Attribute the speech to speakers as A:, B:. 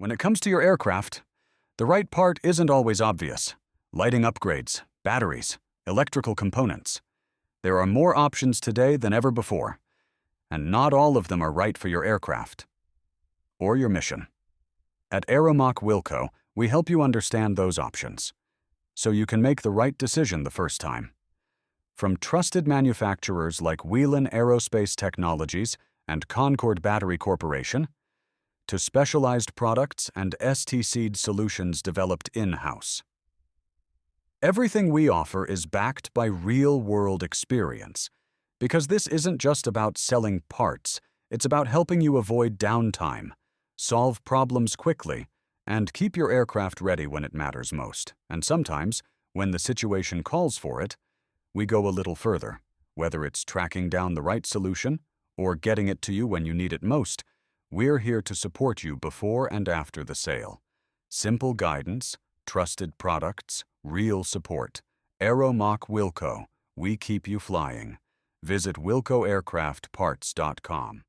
A: When it comes to your aircraft, the right part isn't always obvious. Lighting upgrades, batteries, electrical components. There are more options today than ever before, and not all of them are right for your aircraft or your mission. At Aero-Mach Wilco, we help you understand those options, so you can make the right decision the first time. From trusted manufacturers like Whelen Aerospace Technologies and Concorde Battery Corporation, to specialized products and ST-Seed solutions developed in-house. Everything we offer is backed by real-world experience, because this isn't just about selling parts, it's about helping you avoid downtime, solve problems quickly, and keep your aircraft ready when it matters most. And sometimes, when the situation calls for it, we go a little further, whether it's tracking down the right solution or getting it to you when you need it most. We're here to support you before and after the sale. Simple guidance, trusted products, real support. Aero-Mach Wilco, we keep you flying. Visit wilcoaircraftparts.com.